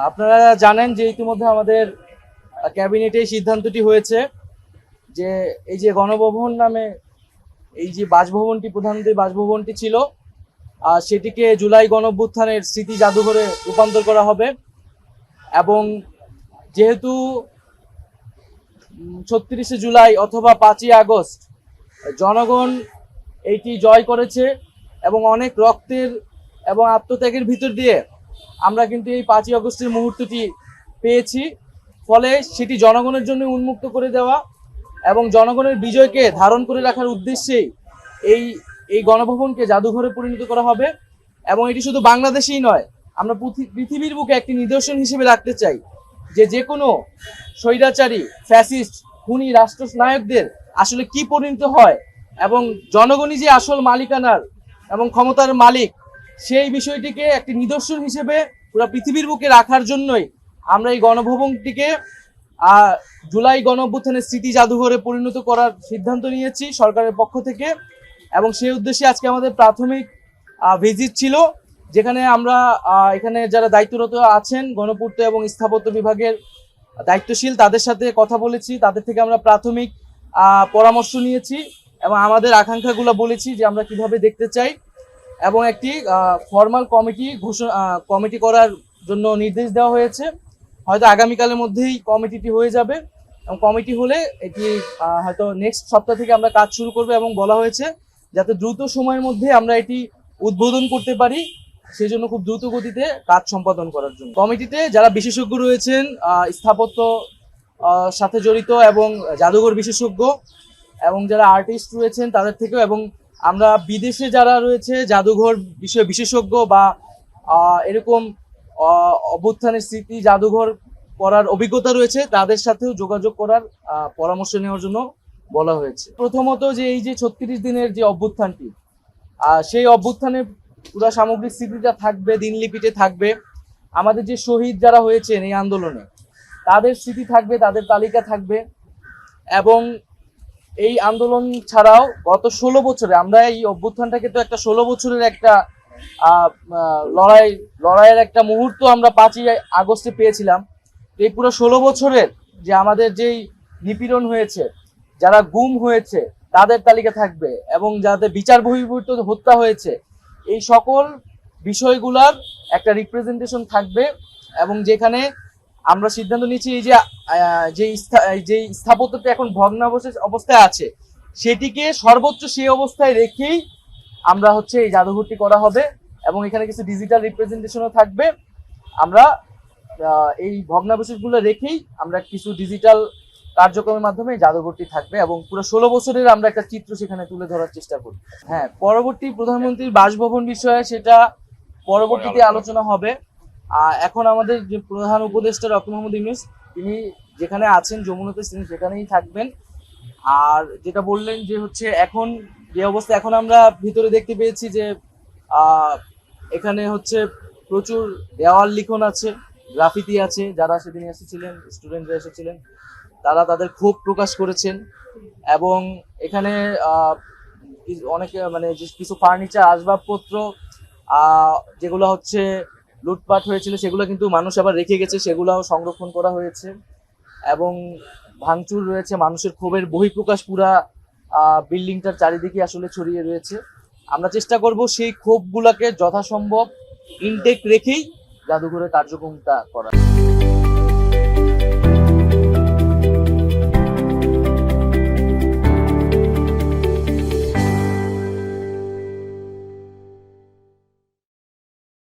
আপনারা জানেন যে ইতিমধ্যে আমাদের ক্যাবিনেটে এই সিদ্ধান্তটি হয়েছে যে এই যে গণভবন নামে এই যে বাসভবনটি, প্রধানমন্ত্রীর বাসভবনটি ছিল, সেটিকে জুলাই গণঅভ্যুত্থানের স্মৃতি জাদুঘরে রূপান্তর করা হবে। এবং যেহেতু ৩৬শে জুলাই অথবা ৫ই আগস্ট জনগণ এইটি জয় করেছে এবং অনেক রক্তের এবং আত্মত্যাগের ভিতর দিয়ে আমরা কিন্তু এই ৫ই আগস্টের মুহূর্তটি পেয়েছি। ফলে সেটি জনগণের জন্য উন্মুক্ত করে দেওয়া এবং জনগণের বিজয়কে ধারণ করে রাখার উদ্দেশ্যেই এই গণভবনকে জাদুঘরে পরিণত করা হবে। এবং এটি শুধু বাংলাদেশেই নয়, আমরা পৃথিবীর বুকে একটি নিদর্শন হিসেবে রাখতে চাই যে কোনো স্বৈরাচারী, ফ্যাসিস্ট, খুনি রাষ্ট্রনায়কদের আসলে কি পরিণত হয় এবং জনগণই যে আসল মালিকানার এবং ক্ষমতার মালিক, সেই বিষয়টিকে একটি নিদর্শন হিসেবে পুরো পৃথিবীর বুকে রাখার জন্যই আমরা এই গণভবনটিকে জুলাই গণঅভ্যুত্থানের স্মৃতি জাদুঘরে পরিণত করার সিদ্ধান্ত নিয়েছি সরকারের পক্ষ থেকে। এবং সেই উদ্দেশ্যে আজকে আমাদের প্রাথমিক ভিজিট ছিল, যেখানে আমরা এখানে যারা দায়িত্বরত আছেন গণপূর্ত এবং স্থাপত্য বিভাগের দায়িত্বশীল, তাদের সাথে কথা বলেছি, তাদের থেকে আমরা প্রাথমিক পরামর্শ নিয়েছি এবং আমাদের আকাঙ্ক্ষাগুলো বলেছি যে আমরা কিভাবে দেখতে চাই এবং একটি ফর্মাল কমিটি করার জন্য নির্দেশ দেওয়া হয়েছে। হয়তো আগামীকালের মধ্যেই কমিটিটি হয়ে যাবে এবং কমিটি হলে এটি হয়তো নেক্সট সপ্তাহ থেকে আমরা কাজ শুরু করবো এবং বলা হয়েছে যাতে দ্রুত সময়ের মধ্যে আমরা এটি উদ্বোধন করতে পারি, সেই জন্য খুব দ্রুত গতিতে কাজ সম্পাদন করার জন্য কমিটিতে যারা বিশেষজ্ঞ রয়েছেন, স্থাপত্য সাথে জড়িত এবং জাদুঘর বিশেষজ্ঞ এবং যারা আর্টিস্ট রয়েছেন তাদের থেকেও, এবং আমরা বিদেশে যারা রয়েছে জাদুঘর বিষয়ে বিশেষজ্ঞ বা এরকম অভ্যুত্থানের স্মৃতি জাদুঘর করার অভিজ্ঞতা রয়েছে, তাদের সাথেও যোগাযোগ করার পরামর্শ নেওয়ার জন্য বলা হয়েছে। প্রথমত যে এই যে ৩৬ দিনের যে অভ্যুত্থানটি, সেই অভ্যুত্থানের পুরো সামগ্রিক স্মৃতিটা থাকবে, দিনলিপিতে থাকবে। আমাদের যে শহীদ যারা হয়েছেন এই আন্দোলনে, তাদের স্মৃতি থাকবে, তাদের তালিকা থাকবে। এবং এই আন্দোলন ছাড়াও গত ১৬ বছরে আমরা এই অভ্যুত্থানটাকে তো একটা ১৬ বছরের একটা লড়াইয়ের একটা মুহূর্ত আমরা ৫ই আগস্টে পেয়েছিলাম। এই পুরো ১৬ বছরের যে আমাদের যেই নিপীড়ন হয়েছে, যারা গুম হয়েছে তাদের তালিকা থাকবে এবং যাদের বিচার বহির্ভূত হত্যা হয়েছে, এই সকল বিষয়গুলোর একটা রিপ্রেজেন্টেশন থাকবে। এবং যেখানে আমরা সিদ্ধান্ত নিয়েছি এই যে স্থাপত্যটা এখন ভগ্নাবশেষ অবস্থায় আছে, সেটিকে সর্বোচ্চ সেই অবস্থায় রেখেই আমরা এই জাদুঘরটি করা হবে এবং এখানে কিছু ডিজিটাল রিপ্রেজেন্টেশনও থাকবে। আমরা এই ভগ্নাবশেষগুলো রেখেই আমরা কিছু ডিজিটাল কার্যক্রমের মাধ্যমে জাদুঘরটি থাকবে এবং পুরো ১৬ বছরের আমরা একটা চিত্র সেখানে তুলে ধরার চেষ্টা করি। হ্যাঁ, পরবর্তী প্রধানমন্ত্রীর বাসভবন বিষয়ে সেটা পরবর্তীতে আলোচনা হবে। এখন আমাদের যে প্রধান উপদেষ্টা ডক্টর মোহাম্মদ ইউনূস, তিনি যেখানে আছেন যমুনাতে, তিনি সেখানেই থাকবেন। আর যেটা বললেন যে এখন যে অবস্থা, এখন আমরা ভিতরে দেখতে পেয়েছি যে এখানে প্রচুর দেওয়াল লিখন আছে, গ্রাফিতি আছে। যারা সেদিন এসেছিলেন, স্টুডেন্টরা এসেছিলেন, তারা তাদের ক্ষোভ প্রকাশ করেছেন। এবং এখানে অনেকে কিছু ফার্নিচার, আসবাবপত্র যেগুলো লুটপাট হয়েছিল, সেগুলো কিন্তু মানুষ আবার রেখে গেছে, সেগুলোও সংরক্ষণ করা হয়েছে। এবং ভাঙচুর রয়েছে, মানুষের ক্ষোভের বহিঃপ্রকাশ পুরা বিল্ডিংটার চারিদিকে ছড়িয়ে রয়েছে। আমরা চেষ্টা করব সেই ক্ষোভগুলোকে যথাসম্ভব ইনটেক রেখেই জাদুঘরের কার্যক্রমটা করা।